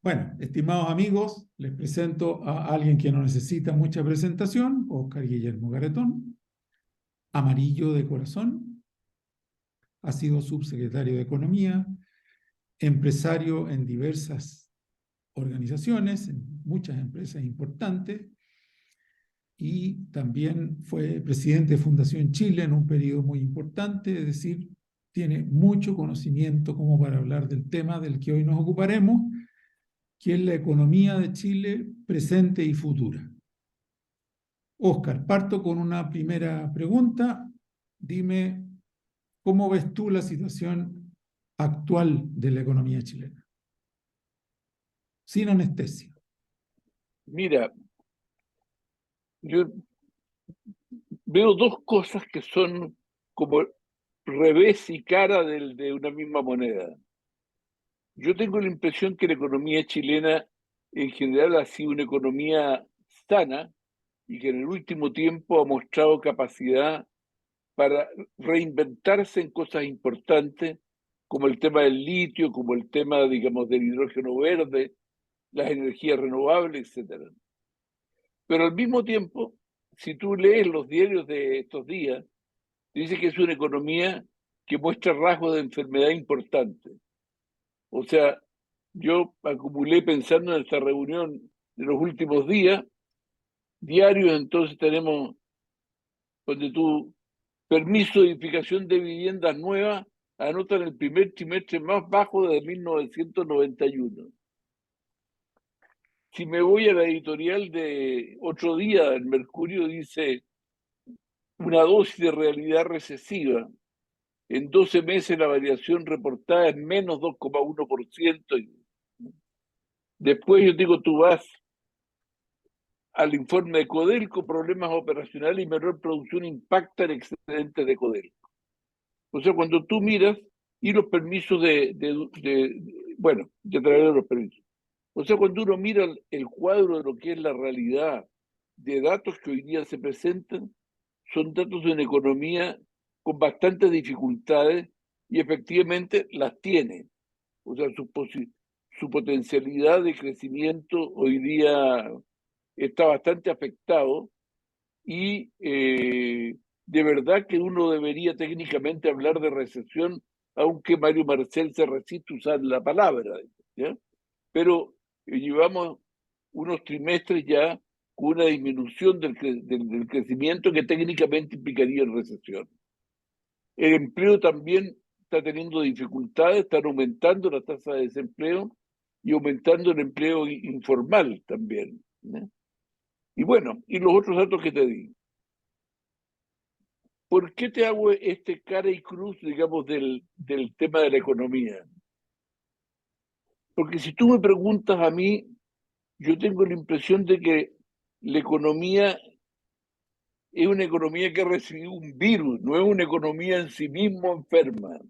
Bueno, estimados amigos, les presento a alguien que no necesita mucha presentación, Óscar Guillermo Garetón, amarillo de corazón, ha sido subsecretario de Economía, empresario en diversas organizaciones, en muchas empresas importantes, y también fue presidente de Fundación Chile en un periodo muy importante, es decir, tiene mucho conocimiento como para hablar del tema del que hoy nos ocuparemos, que es la economía de Chile presente y futura. Óscar, parto con una primera pregunta. Dime, ¿cómo ves tú la situación actual de la economía chilena? Sin anestesia. Mira, yo veo dos cosas que son como revés y cara de una misma moneda. Yo tengo la impresión que la economía chilena en general ha sido una economía sana y que en el último tiempo ha mostrado capacidad para reinventarse en cosas importantes, como el tema del litio, como el tema, digamos, del hidrógeno verde, las energías renovables, etcétera. Pero al mismo tiempo, si tú lees los diarios de estos días, dice que es una economía que muestra rasgos de enfermedad importantes. O sea, yo acumulé pensando en esta reunión de los últimos días, diarios, entonces tenemos, donde tú, permiso de edificación de viviendas nuevas, anotan el primer trimestre más bajo desde 1991. Si me voy a la editorial de otro día, el Mercurio dice una dosis de realidad recesiva. En 12 meses la variación reportada es menos 2,1%. Después yo digo, tú vas al informe de Codelco, problemas operacionales y menor producción impacta el excedente de Codelco. O sea, cuando tú miras, y los permisos bueno, ya traeré los permisos. O sea, cuando uno mira el cuadro de lo que es la realidad de datos que hoy día se presentan, son datos de una economía con bastantes dificultades y efectivamente las tiene. O sea, su potencialidad de crecimiento hoy día está bastante afectado y de verdad que uno debería técnicamente hablar de recesión, aunque Mario Marcel se resiste a usar la palabra, ¿ya? Pero llevamos unos trimestres ya con una disminución del crecimiento que técnicamente implicaría recesión. El empleo también está teniendo dificultades, están aumentando la tasa de desempleo y aumentando el empleo informal también, ¿no? Y bueno, y los otros datos que te di. ¿Por qué te hago este cara y cruz, digamos, del tema de la economía? Porque si tú me preguntas a mí, yo tengo la impresión de que la economía es una economía que ha recibido un virus, no es una economía en sí mismo enferma.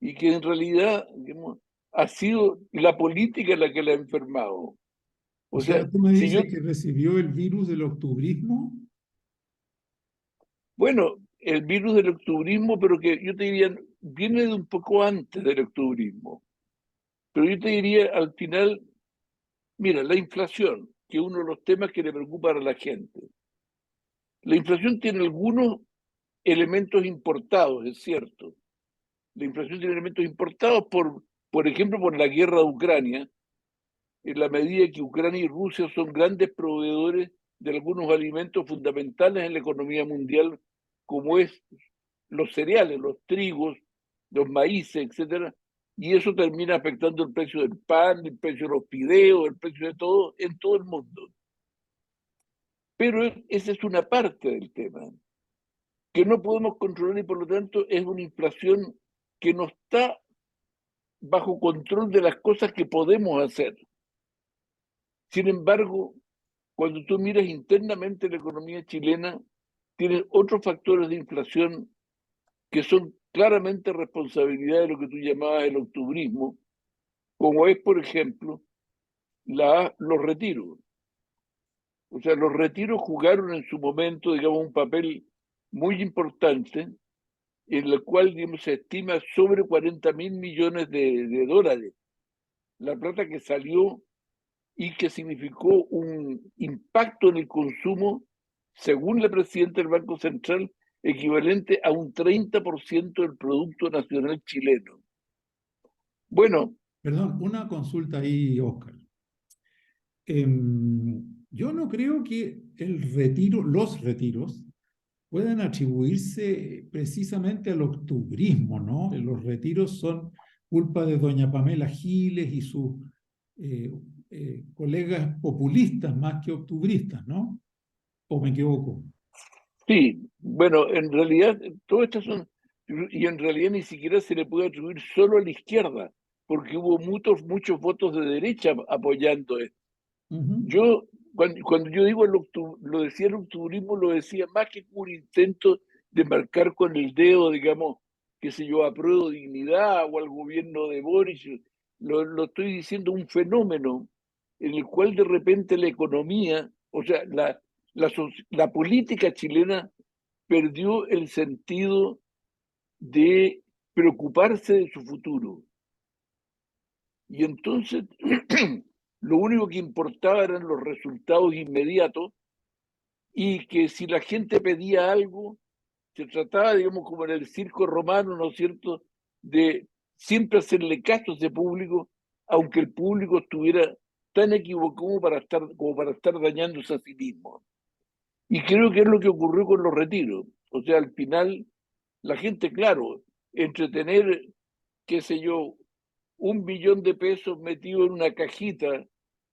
Y que en realidad, digamos, ha sido la política la que la ha enfermado. O O sea, sea, tú me si yo, dices que recibió el virus del octubrismo. bueno, el virus del octubrismo, pero que yo te diría, viene de un poco antes del octubrismo. Pero yo te diría, al final, mira, la inflación, que es uno de los temas que le preocupa a la gente. La inflación tiene algunos elementos importados, es cierto. La inflación tiene elementos importados por ejemplo, por la guerra de Ucrania, en la medida que Ucrania y Rusia son grandes proveedores de algunos alimentos fundamentales en la economía mundial, como es los cereales, los trigos, los maíces, etcétera, y eso termina afectando el precio del pan, el precio de los fideos, el precio de todo en todo el mundo. Pero esa es una parte del tema que no podemos controlar y por lo tanto es una inflación que no está bajo control de las cosas que podemos hacer. Sin embargo, cuando tú miras internamente la economía chilena, tienes otros factores de inflación que son claramente responsabilidad de lo que tú llamabas el octubrismo, como es, por ejemplo, los retiros. O sea, los retiros jugaron en su momento, digamos, un papel muy importante, en el cual, digamos, se estima sobre 40.000 millones de dólares la plata que salió y que significó un impacto en el consumo, según la presidenta del Banco Central, equivalente a un 30% del Producto Nacional chileno. Bueno, Perdón, una consulta ahí, Oscar. Yo no creo que los retiros puedan atribuirse precisamente al octubrismo, ¿no? Los retiros son culpa de doña Pamela Giles y sus eh, colegas populistas más que octubristas, ¿no? ¿O me equivoco? sí, bueno, en realidad, todas estas son, y en realidad ni siquiera se le puede atribuir solo a la izquierda, porque hubo muchos votos de derecha apoyando esto. Ujú. Yo, cuando yo digo lo decía el octubrismo, lo decía más que un intento de marcar con el dedo, digamos, qué sé yo, apruebo dignidad o al gobierno de Boris. Lo estoy diciendo un fenómeno en el cual de repente la economía, o sea, la política chilena perdió el sentido de preocuparse de su futuro. Y entonces lo único que importaba eran los resultados inmediatos y que si la gente pedía algo, se trataba, digamos, como en el circo romano, ¿no es cierto?, de siempre hacerle caso a ese público, aunque el público estuviera tan equivocado como para estar dañándose a sí mismo. Y creo que es lo que ocurrió con los retiros. O sea, al final, la gente, claro, entre tener, qué sé yo, 1 billón de pesos metido en una cajita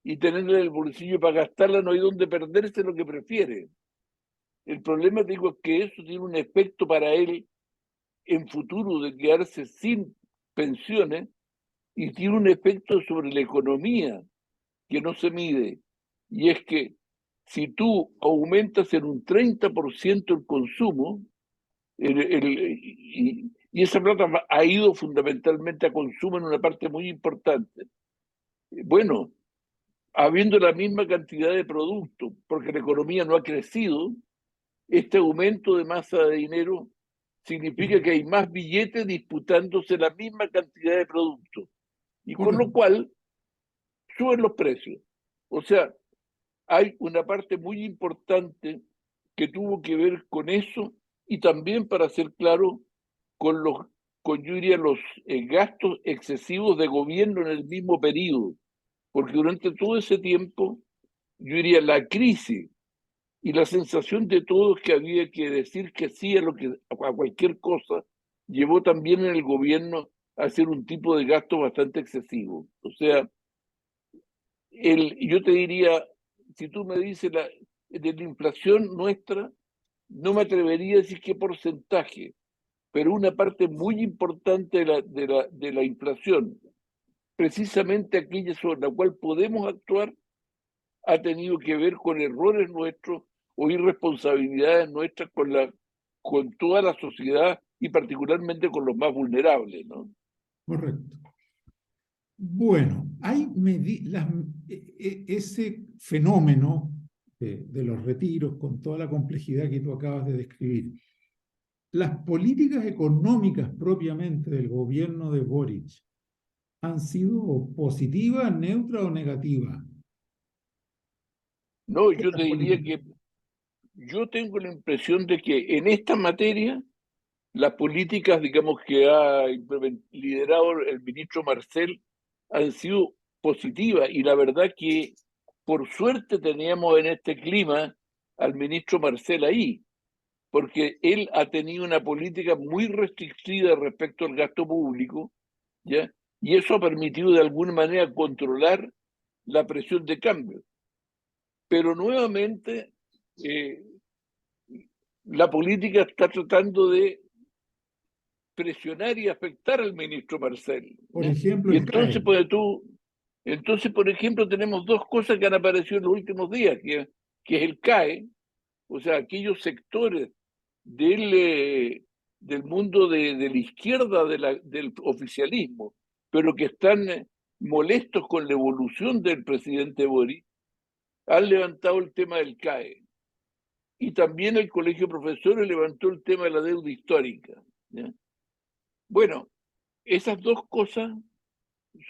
y tenerla en el bolsillo para gastarla, no hay donde perderse lo que prefiere. El problema, digo, es que eso tiene un efecto para él en futuro de quedarse sin pensiones y tiene un efecto sobre la economía que no se mide. Y es que si tú aumentas en un 30% el consumo, y esa plata ha ido fundamentalmente a consumo en una parte muy importante. Bueno, habiendo la misma cantidad de productos, porque la economía no ha crecido, este aumento de masa de dinero significa que hay más billetes disputándose la misma cantidad de productos, y con lo Correcto. cual suben los precios. O sea, hay una parte muy importante que tuvo que ver con eso y también, para ser claro, con yo diría, los gastos excesivos de gobierno en el mismo periodo, porque durante todo ese tiempo, yo diría, la crisis y la sensación de todos que había que decir que sí a cualquier cosa, llevó también en el gobierno a hacer un tipo de gasto bastante excesivo. O sea, yo te diría, si tú me dices de la inflación nuestra, no me atrevería a decir qué porcentaje, pero una parte muy importante de la inflación, precisamente aquella sobre la cual podemos actuar, ha tenido que ver con errores nuestros o irresponsabilidades nuestras con toda la sociedad y particularmente con los más vulnerables, ¿no? Correcto. Bueno, ese fenómeno de los retiros con toda la complejidad que tú acabas de describir. Las políticas económicas propiamente del gobierno de Boric han sido positivas, neutras o negativas. No, yo te Estas diría políticas. que yo tengo la impresión de que en esta materia las políticas, digamos, que ha liderado el ministro Marcel han sido positivas, y la verdad que por suerte teníamos en este clima al ministro Marcel ahí, porque él ha tenido una política muy restrictiva respecto al gasto público, ¿ya? Y eso ha permitido de alguna manera controlar la presión de cambio. Pero nuevamente eh, la política está tratando de presionar y afectar al ministro Marcel, Por ¿ya? ejemplo, Y el CAE. entonces, por ejemplo, tenemos dos cosas que han aparecido en los últimos días, que es el CAE, o sea, aquellos sectores del mundo de la izquierda del oficialismo, pero que están molestos con la evolución del presidente Boric, han levantado el tema del CAE. Y también el Colegio de Profesores levantó el tema de la deuda histórica, ¿ya? Bueno, esas dos cosas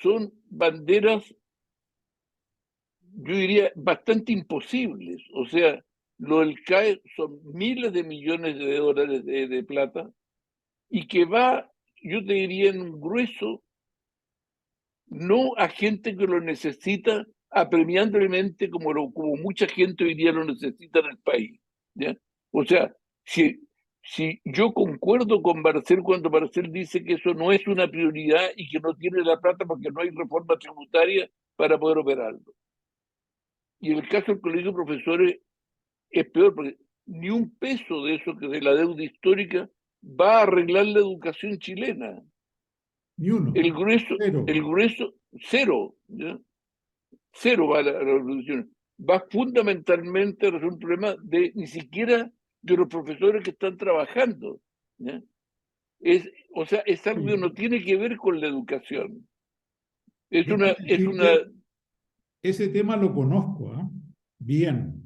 son banderas, yo diría, bastante imposibles. O sea, lo del CAE son miles de millones de dólares de plata y que va, yo te diría, en un grueso, no a gente que lo necesita apremiantemente como mucha gente hoy día lo necesita en el país. ¿Ya? O sea, si yo concuerdo con Marcel cuando Marcel dice que eso no es una prioridad y que no tiene la plata porque no hay reforma tributaria para poder operarlo. Y el caso del colegio de profesores es peor porque ni un peso de eso que de la deuda histórica va a arreglar la educación chilena. Ni uno. El Cero. grueso, cero, ¿ya? Cero va a la reducción. Va fundamentalmente a resolver un problema de ni siquiera de los profesores que están trabajando. ¿Ya? O sea, es algo que Oye, no tiene que ver con la educación. déjame Es una, decirte, ese tema lo conozco, ¿ah? Bien.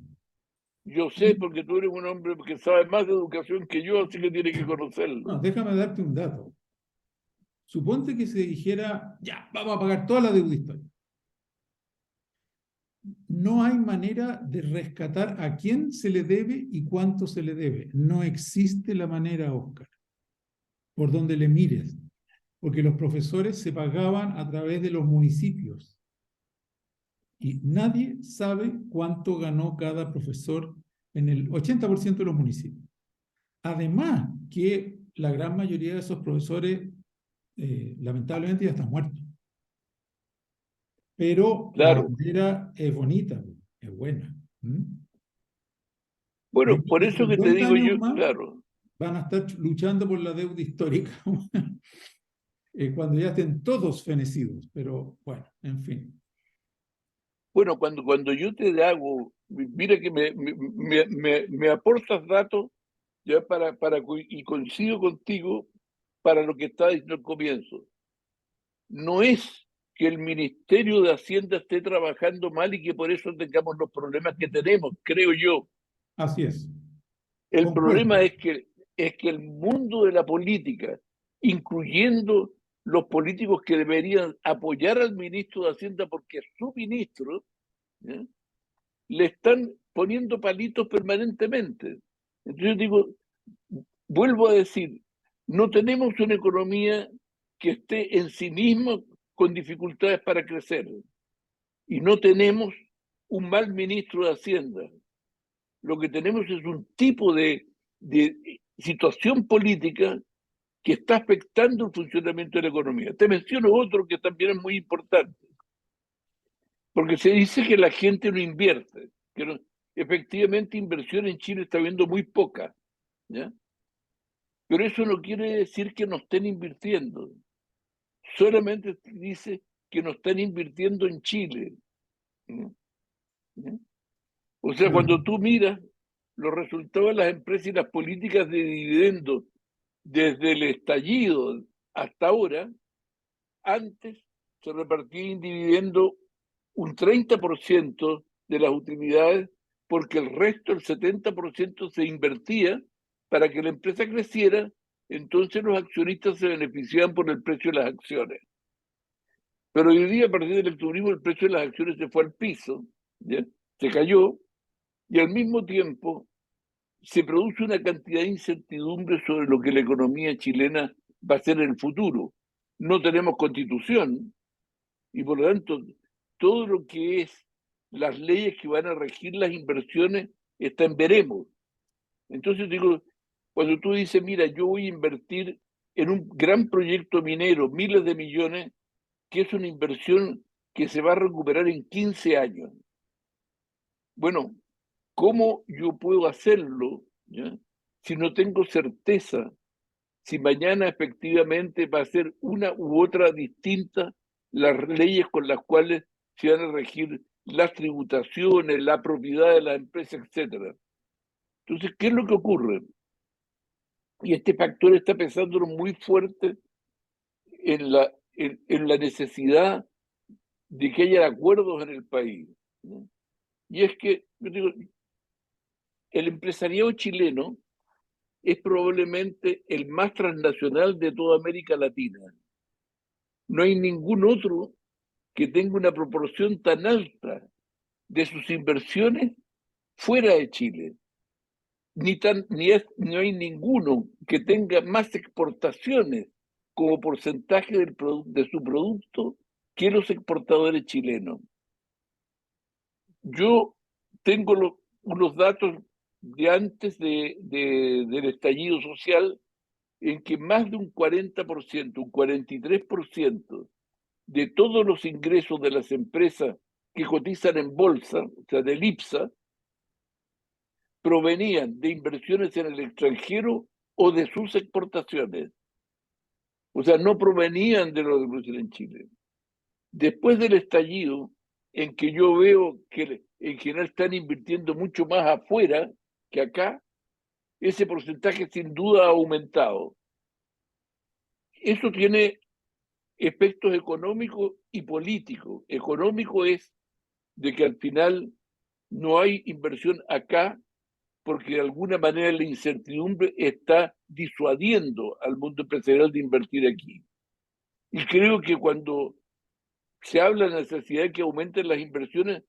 yo sé porque tú eres un hombre que sabe más de educación que yo, así que tiene que conocerlo. No, déjame darte un dato. Suponte que se dijera, ya, vamos a pagar toda la deuda histórica. No hay manera de rescatar a quién se le debe y cuánto se le debe. No existe la manera, Oscar, por donde le mires, porque los profesores se pagaban a través de los municipios y nadie sabe cuánto ganó cada profesor en el 80% de los municipios. Además, que la gran mayoría de esos profesores lamentablemente ya están muertos. Pero la Claro. bandera es bonita, es buena. ¿Mm? De Bueno, aquí por a eso que te 50 digo años yo, más claro. van a estar luchando por la deuda histórica cuando ya estén todos fenecidos. Pero bueno, en fin. Bueno, cuando yo te hago, mira que me aportas datos ya y coincido contigo para lo que estaba diciendo al comienzo. No es que el Ministerio de Hacienda esté trabajando mal y que por eso tengamos los problemas que tenemos, creo yo. Así es. El problema Concuerdo. es que el mundo de la política, incluyendo los políticos que deberían apoyar al ministro de Hacienda porque es su ministro, ¿ya? Le están poniendo palitos permanentemente. Entonces yo digo, vuelvo a decir, no tenemos una economía que esté en sí misma con dificultades para crecer y no tenemos un mal ministro de Hacienda. Lo que tenemos es un tipo de situación política que está afectando el funcionamiento de la economía. Te menciono otro que también es muy importante, porque se dice que la gente no invierte, que no, efectivamente inversión en Chile está habiendo muy poca, ¿ya? Pero eso no quiere decir que no estén invirtiendo, solamente dice que no están invirtiendo en Chile. ¿Ya? ¿Ya? O sea, Bueno, cuando tú miras los resultados de las empresas y las políticas de dividendos desde el estallido hasta ahora, antes se repartía en dividendo un 30% de las utilidades porque el resto, el 70%, se invertía para que la empresa creciera, entonces los accionistas se beneficiaban por el precio de las acciones. Pero hoy día, a partir del electoralismo, el precio de las acciones se fue al piso, ¿ya? Se cayó, y al mismo tiempo se produce una cantidad de incertidumbre sobre lo que la economía chilena va a ser en el futuro. No tenemos constitución y por lo tanto todo lo que es las leyes que van a regir las inversiones está en veremos. Entonces digo, cuando tú dices, mira, yo voy a invertir en un gran proyecto minero, miles de millones, que es una inversión que se va a recuperar en 15 años. Bueno, ¿cómo yo puedo hacerlo, ya, si no tengo certeza si mañana efectivamente va a ser una u otra distinta las leyes con las cuales se van a regir las tributaciones, la propiedad de la empresa, etcétera? Entonces, ¿qué es lo que ocurre? Y este factor está pesando muy fuerte en la necesidad de que haya acuerdos en el país, ¿no? Y es que, yo digo, el empresariado chileno es probablemente el más transnacional de toda América Latina. No hay ningún otro que tenga una proporción tan alta de sus inversiones fuera de Chile. No hay ninguno que tenga más exportaciones como porcentaje de su producto que los exportadores chilenos. Yo tengo unos datos de antes del estallido social en que más de un 40%, un 43% de todos los ingresos de las empresas que cotizan en bolsa, o sea, del IPSA, provenían de inversiones en el extranjero o de sus exportaciones. O sea, no provenían de lo de producción en Chile. Después del estallido, en que yo veo que en general están invirtiendo mucho más afuera que acá, ese porcentaje sin duda ha aumentado. Eso tiene efectos económicos y políticos. Económico es de que al final no hay inversión acá porque de alguna manera la incertidumbre está disuadiendo al mundo empresarial de invertir aquí. Y creo que cuando se habla de la necesidad de que aumenten las inversiones,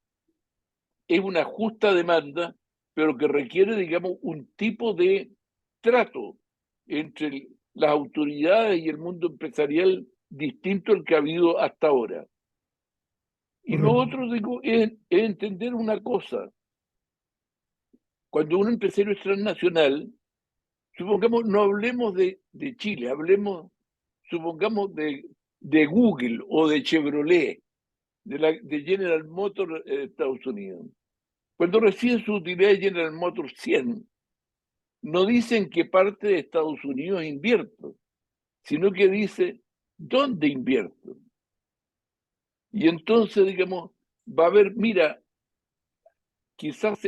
es una justa demanda, pero que requiere, digamos, un tipo de trato entre las autoridades y el mundo empresarial distinto al que ha habido hasta ahora. Y lo Correcto. otro, digo, es entender una cosa. Cuando un empresario es transnacional, supongamos, no hablemos de Chile, supongamos, de Google o de Chevrolet, de General Motors de Estados Unidos. Cuando reciben su utilidad de General Motors 100, no dicen que parte de Estados Unidos invierto, sino que dice dónde invierto. Y entonces, digamos, va a haber, mira, quizás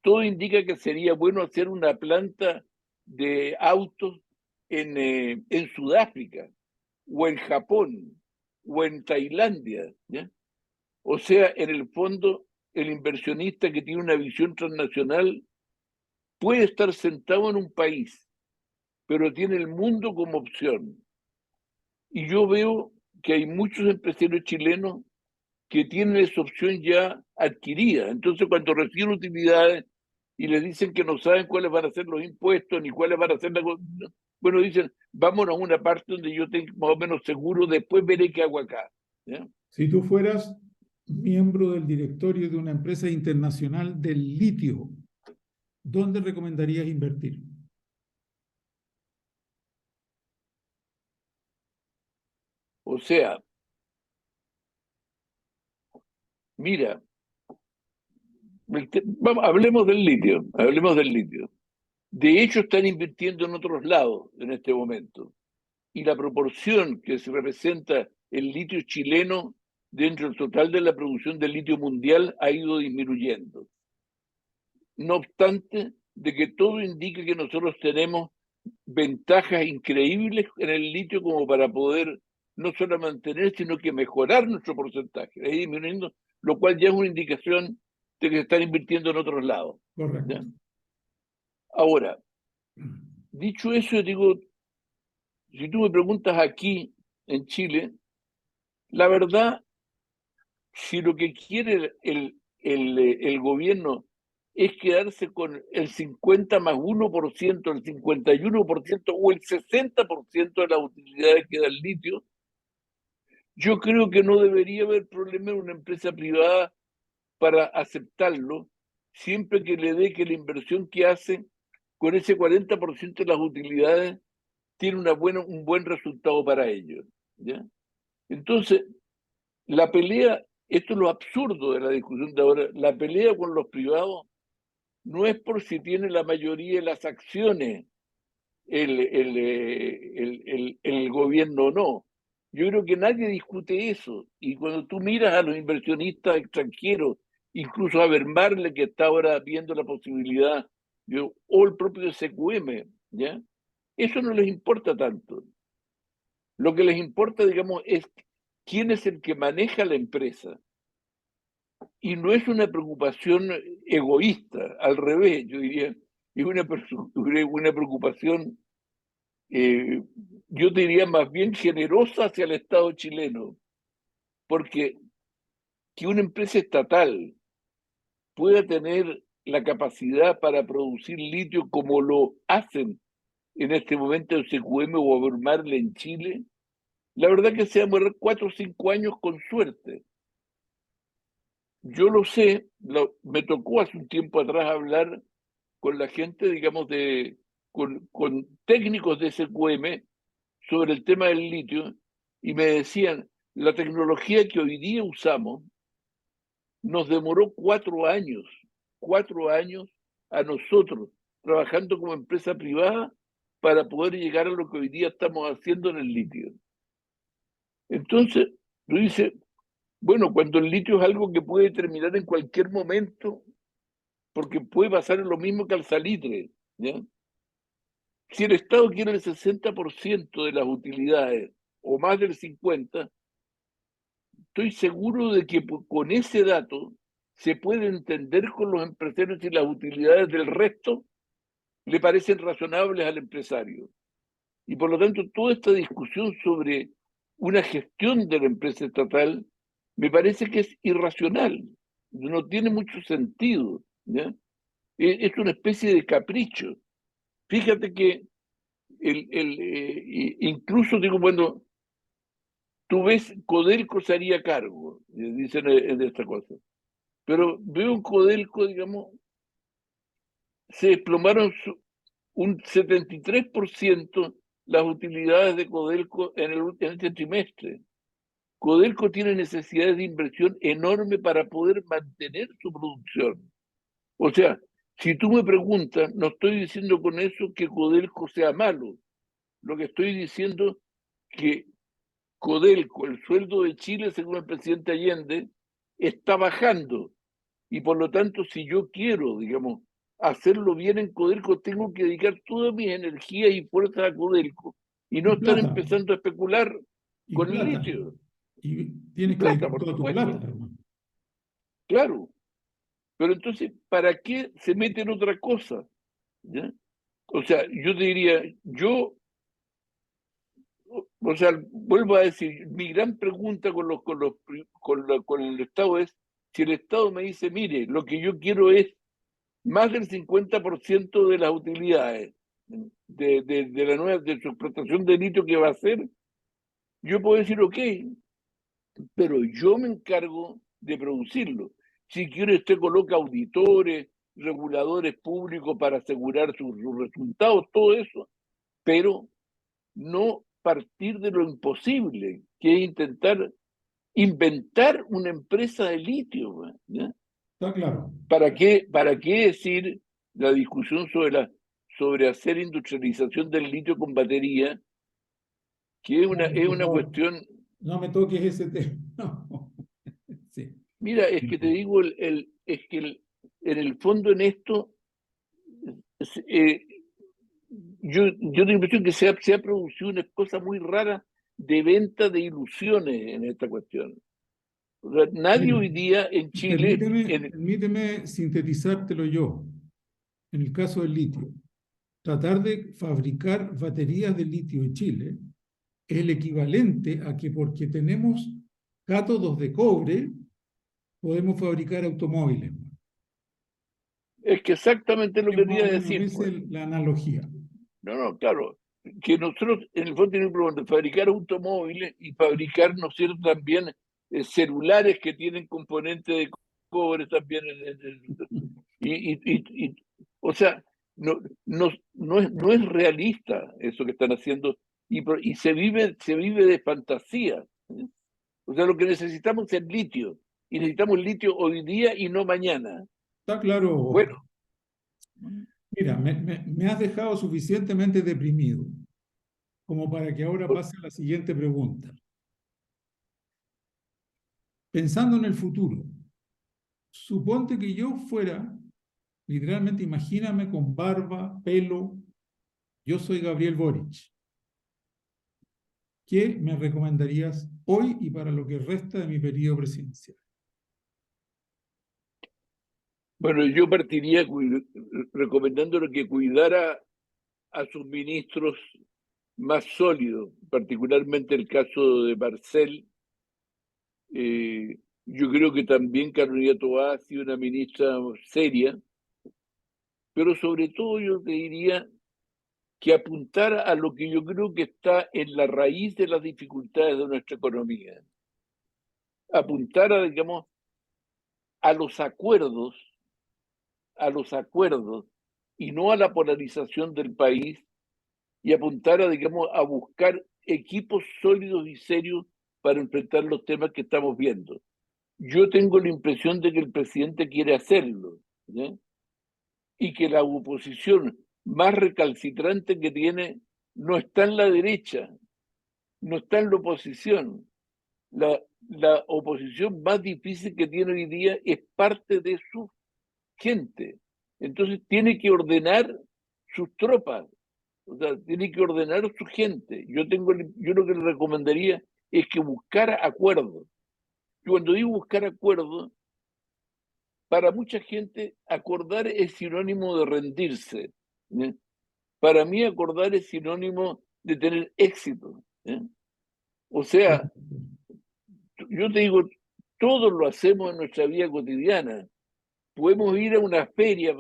todo indica que sería bueno hacer una planta de autos en Sudáfrica, o en Japón, o en Tailandia, ¿ya? O sea, en el fondo, el inversionista que tiene una visión transnacional puede estar sentado en un país, pero tiene el mundo como opción. Y yo veo que hay muchos empresarios chilenos que tienen esa opción ya adquirida. Entonces, cuando reciben utilidades y les dicen que no saben cuáles van a ser los impuestos ni cuáles van a ser bueno, dicen, vámonos a una parte donde yo tengo más o menos seguro, después veré qué hago acá. ¿Ya? Si tú fueras miembro del directorio de una empresa internacional del litio, ¿dónde recomendarías invertir? O sea, mira, vamos, hablemos del litio. De hecho, están invirtiendo en otros lados en este momento. Y la proporción que se representa el litio chileno dentro del total de la producción de litio mundial ha ido disminuyendo. No obstante, de que todo indica que nosotros tenemos ventajas increíbles en el litio como para poder no solo mantener, sino que mejorar nuestro porcentaje, ir disminuyendo, lo cual ya es una indicación de que se están invirtiendo en otros lados. Correcto. ¿Ya? Ahora, dicho eso, yo digo, si tú me preguntas aquí en Chile, la verdad, si lo que quiere el gobierno es quedarse con el 50 más 1%, el 51% o el 60% de las utilidades que da el litio, yo creo que no debería haber problema en una empresa privada para aceptarlo, siempre que le dé que la inversión que hace con ese 40% de las utilidades tiene un buen resultado para ellos. ¿Ya? Entonces, la pelea, esto es lo absurdo de la discusión de ahora, la pelea con los privados no es por si tiene la mayoría de las acciones el gobierno o no. Yo creo que nadie discute eso. Y cuando tú miras a los inversionistas extranjeros, incluso a Vermarle, que está ahora viendo la posibilidad, o el propio SQM, ¿ya? Eso no les importa tanto. Lo que les importa, digamos, es quién es el que maneja la empresa. Y no es una preocupación egoísta, al revés, yo diría, es una preocupación yo diría más bien generosa hacia el Estado chileno, porque que una empresa estatal pueda tener la capacidad para producir litio como lo hacen en este momento en CQM o Abermarle en Chile, la verdad que se va a demorar 4 o 5 años con suerte. Yo lo sé, me tocó hace un tiempo atrás hablar con la gente, digamos, con técnicos de SQM sobre el tema del litio y me decían, la tecnología que hoy día usamos nos demoró 4 años a nosotros, trabajando como empresa privada, para poder llegar a lo que hoy día estamos haciendo en el litio. Entonces, tú dices, bueno, cuando el litio es algo que puede terminar en cualquier momento, porque puede pasar lo mismo que al salitre, ¿ya? Si el Estado quiere el 60% de las utilidades o más del 50%, estoy seguro de que con ese dato se puede entender con los empresarios si las utilidades del resto le parecen razonables al empresario. Y por lo tanto, toda esta discusión sobre una gestión de la empresa estatal me parece que es irracional, no tiene mucho sentido, ¿ya? Es una especie de capricho. Fíjate que incluso digo, bueno, tú ves, Codelco se haría cargo, dicen de esta cosa, pero veo un Codelco, digamos, se desplomaron un 73% las utilidades de Codelco en este trimestre. Codelco tiene necesidades de inversión enorme para poder mantener su producción. O sea, si tú me preguntas, no estoy diciendo con eso que Codelco sea malo. Lo que estoy diciendo que Codelco, el sueldo de Chile, según el presidente Allende, está bajando. Y por lo tanto, si yo quiero, digamos, hacerlo bien en Codelco, tengo que dedicar todas mis energías y fuerzas a Codelco y no Y estar plata, empezando a especular y con el plata. litio. Y Y tienes que plata, dedicar por toda tu supuesto, plata, hermano. claro. Pero entonces, ¿para qué se mete en otra cosa? ¿Ya? O sea, yo te diría, o sea, vuelvo a decir, mi gran pregunta con el Estado es, si el Estado me dice, mire, lo que yo quiero es más del 50% de las utilidades de la nueva, de su explotación de litio que va a hacer, yo puedo decir, ok, pero yo me encargo de producirlo. Si quiere, usted coloca auditores, reguladores públicos para asegurar sus resultados, todo eso, pero no partir de lo imposible, que es intentar inventar una empresa de litio, ¿ya? Está claro. Para qué decir la discusión sobre hacer industrialización del litio con batería, que No, es por una favor, cuestión? no me toques ese tema. No. Sí. Mira, es que te digo, es que en el fondo en esto, eh, yo tengo la impresión que se ha producido una cosa muy rara de venta de ilusiones en esta cuestión. O sea, nadie Mira, hoy día en Chile, permíteme sintetizártelo yo. En el caso del litio, tratar de fabricar baterías de litio en Chile es el equivalente a que porque tenemos cátodos de cobre, podemos fabricar automóviles. es que exactamente lo Es más quería o menos decir, esa pues. es la analogía. No, no, claro, que nosotros en el fondo tenemos un problema de fabricar automóviles y fabricar, ¿no es cierto?, también celulares que tienen componentes de cobre también. Y, o sea, no es realista eso que están haciendo y se vive de fantasía, ¿eh? O sea, lo que necesitamos es litio y necesitamos litio hoy día y no mañana. Está claro, Bueno, Oscar. Mira, me has dejado suficientemente deprimido como para que ahora pase a la siguiente pregunta. Pensando en el futuro, suponte que yo fuera, literalmente imagíname con barba, pelo, yo soy Gabriel Boric. ¿Qué me recomendarías hoy y para lo que resta de mi periodo presidencial? bueno, yo partiría recomendándole que cuidara a sus ministros más sólido, particularmente el caso de Marcel. Yo creo que también Carolina Toá ha sido una ministra seria, pero sobre todo yo te diría que apuntara a lo que yo creo que está en la raíz de las dificultades de nuestra economía. Apuntara, digamos, a los acuerdos, y no a la polarización del país, y apuntara, digamos, a buscar equipos sólidos y serios para enfrentar los temas que estamos viendo. Yo tengo la impresión de que el presidente quiere hacerlo, ¿ya? Y que la oposición más recalcitrante que tiene no está en la derecha, no está en la oposición. La oposición más difícil que tiene hoy día es parte de su gente. Entonces tiene que ordenar sus tropas, o sea, tiene que ordenar a su gente. Yo lo que le recomendaría es que buscara acuerdos. Y cuando digo buscar acuerdos, para mucha gente acordar es sinónimo de rendirse, ¿eh? Para mí acordar es sinónimo de tener éxito, ¿eh? O sea, yo te digo, todos lo hacemos en nuestra vida cotidiana. Podemos ir a una feria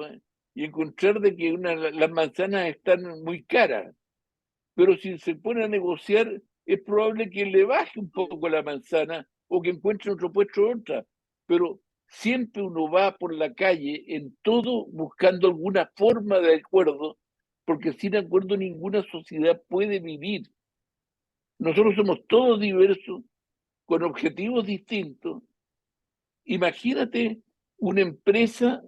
y encontrar de que las manzanas están muy caras, pero si se pone a negociar, es probable que le baje un poco la manzana o que encuentre otro puesto otra. Pero siempre uno va por la calle en todo buscando alguna forma de acuerdo, porque sin acuerdo ninguna sociedad puede vivir. Nosotros somos todos diversos, con objetivos distintos. Imagínate una empresa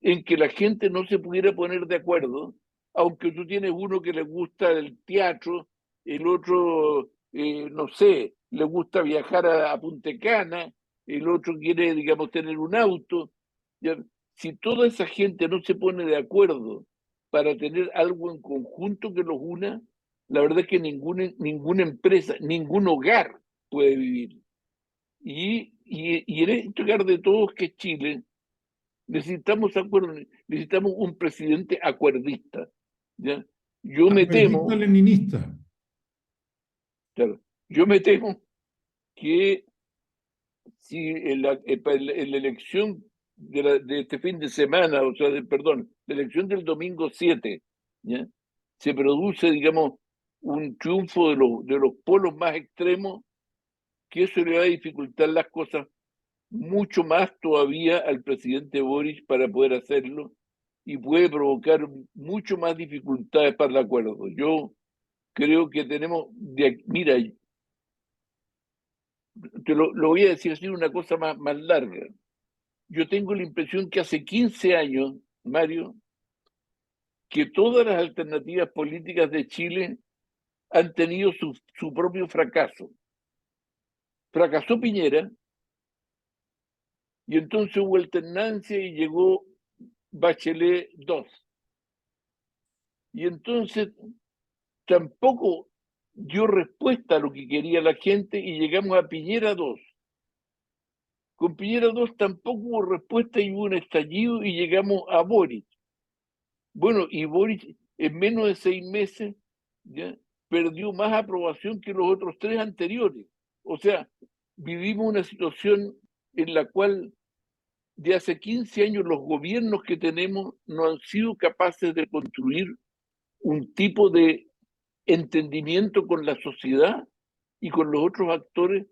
en que la gente no se pudiera poner de acuerdo, aunque tú tienes uno que le gusta el teatro, el otro, no sé, le gusta viajar a Punta Cana, el otro quiere, digamos, tener un auto. ¿Ya? Si toda esa gente no se pone de acuerdo para tener algo en conjunto que los una, la verdad es que ninguna empresa, ningún hogar puede vivir. Y en este hogar de todos que es Chile, necesitamos acuerdo, necesitamos un presidente acuerdista, ¿ya? Yo me temo, Acuerdista-leninista. claro, yo me temo que si en la elección de este fin de semana, o sea, perdón, la elección del domingo 7, ¿ya? Se produce, digamos, un triunfo de los polos más extremos, que eso le va a dificultar las cosas mucho más todavía al presidente Boric para poder hacerlo y puede provocar mucho más dificultades para el acuerdo. Yo creo que tenemos, mira, te lo voy a decir así una cosa más larga. Yo tengo la impresión que hace 15 años, Mario, que todas las alternativas políticas de Chile han tenido su propio fracaso. Fracasó Piñera y entonces hubo alternancia y llegó Bachelet 2. Y entonces tampoco dio respuesta a lo que quería la gente y llegamos a Piñera 2. Con Piñera 2 tampoco hubo respuesta y hubo un estallido y llegamos a Boric. Bueno, y Boric en menos de 6 meses ya perdió más aprobación que los otros 3 anteriores. O sea, vivimos una situación en la cual de hace 15 años los gobiernos que tenemos no han sido capaces de construir un tipo de entendimiento con la sociedad y con los otros actores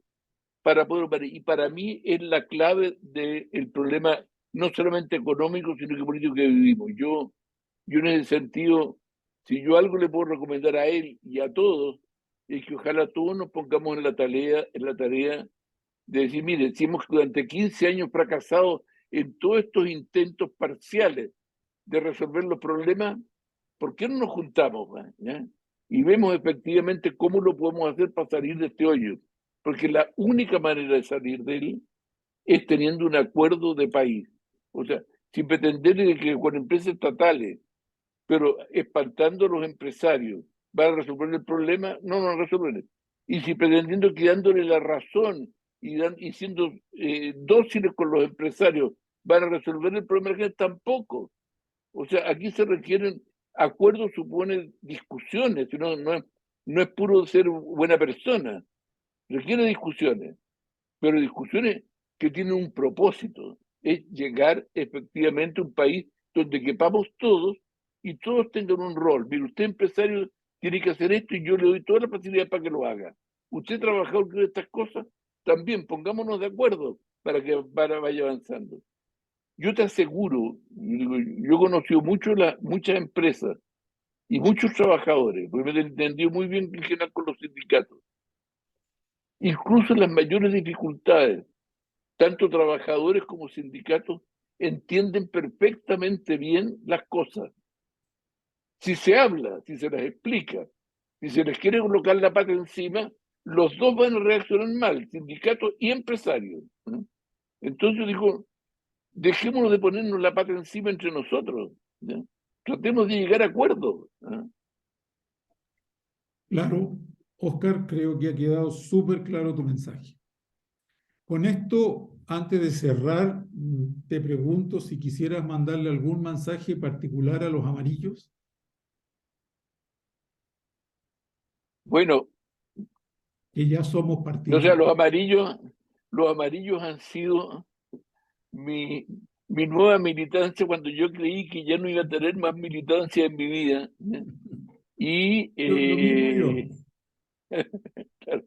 para poder. Y para mí es la clave del problema, no solamente económico, sino que político que vivimos. Yo en ese sentido, si yo algo le puedo recomendar a él y a todos, es que ojalá todos nos pongamos en la tarea de decir, mire, si hemos durante 15 años fracasado en todos estos intentos parciales de resolver los problemas, ¿por qué no nos juntamos? ¿Ya? Y vemos efectivamente cómo lo podemos hacer para salir de este hoyo? Porque la única manera de salir de él es teniendo un acuerdo de país. O sea, sin pretender que con empresas estatales, pero espantando a los empresarios, ¿van a resolver el problema? No, no resolver. Y si pretendiendo que dándole la razón y siendo dóciles con los empresarios, ¿van a resolver el problema? Tampoco. O sea, aquí se requieren acuerdo supone discusiones, no es puro ser buena persona, requiere discusiones, pero discusiones que tienen un propósito, es llegar efectivamente a un país donde quepamos todos y todos tengan un rol. Mire, usted empresario tiene que hacer esto y yo le doy toda la facilidad para que lo haga. Usted trabajador que estas cosas, también pongámonos de acuerdo para que vaya avanzando. Yo te aseguro, yo he conocido muchas empresas y muchos trabajadores, porque me he entendido muy bien en general con los sindicatos. Incluso en las mayores dificultades, tanto trabajadores como sindicatos entienden perfectamente bien las cosas. Si se habla, si se las explica, si se les quiere colocar la pata encima, los dos van a reaccionar mal, sindicatos y empresarios, ¿no? Entonces digo, dejémonos de ponernos la pata encima entre nosotros, ¿no? Tratemos de llegar a acuerdos, ¿no? Claro, Oscar, creo que ha quedado súper claro tu mensaje. Con esto, antes de cerrar, te pregunto si quisieras mandarle algún mensaje particular a los amarillos. Bueno, Que ya somos no sé, partidarios. los amarillos han sido mi, mi nueva militancia cuando yo creí que ya no iba a tener más militancia en mi vida, ¿no? Y, Lo mismo yo. claro,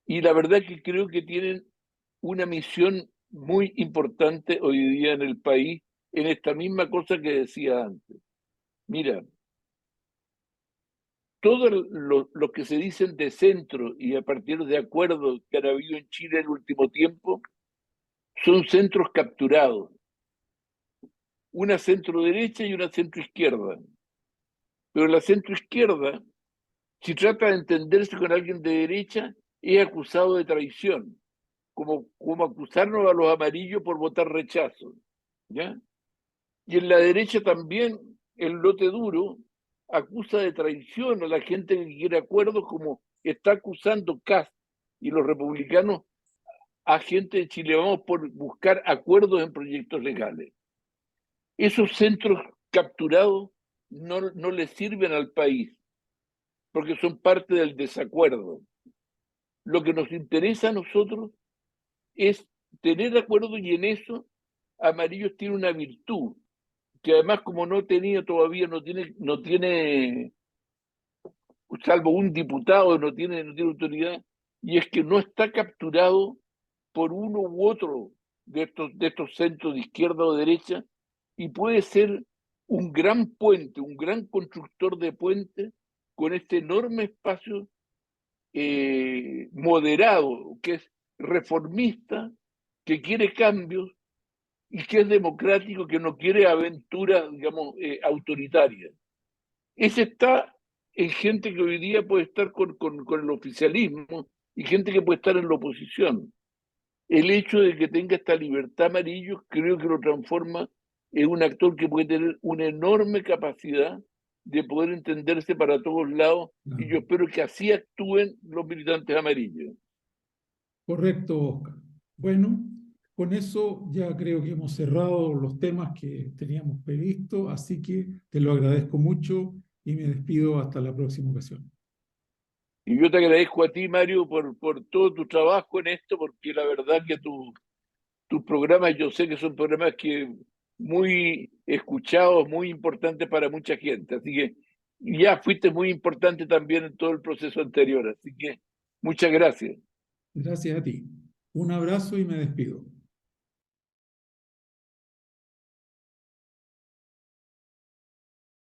y la verdad que creo que tienen una misión muy importante hoy día en el país, en esta misma cosa que decía antes. Mira, todo lo que se dicen de centro y a partir de acuerdos que han habido en Chile en el último tiempo, son centros capturados, una centro derecha y una centro izquierda. Pero la centro izquierda, si trata de entenderse con alguien de derecha, es acusado de traición, como acusarnos a los amarillos por votar rechazo, ¿ya? Y en la derecha también el lote duro acusa de traición a la gente que quiere acuerdos, como está acusando Kast y los republicanos a gente de Chile Vamos por buscar acuerdos en proyectos legales. Esos centros capturados no le sirven al país porque son parte del desacuerdo. Lo que nos interesa a nosotros es tener acuerdo y en eso Amarillos tiene una virtud, que además como no tenía todavía, no tiene, salvo un diputado, no tiene autoridad, y es que no está capturado por uno u otro de estos centros de izquierda o derecha, y puede ser un gran puente, un gran constructor de puente con este enorme espacio moderado, que es reformista, que quiere cambios y que es democrático, que no quiere aventuras, digamos, autoritarias. Ese está en gente que hoy día puede estar con el oficialismo y gente que puede estar en la oposición. El hecho de que tenga esta libertad Amarillo creo que lo transforma en un actor que puede tener una enorme capacidad de poder entenderse para todos lados y Claro. yo espero que así actúen los militantes amarillos. Correcto, Oscar. Bueno, con eso ya creo que hemos cerrado los temas que teníamos previsto, así que te lo agradezco mucho y me despido hasta la próxima ocasión. Y yo te agradezco a ti, Mario, por todo tu trabajo en esto, porque la verdad que tus programas, yo sé que son programas que muy escuchados, muy importantes para mucha gente. Así que ya fuiste muy importante también en todo el proceso anterior. Así que muchas gracias. Gracias a ti. Un abrazo y me despido.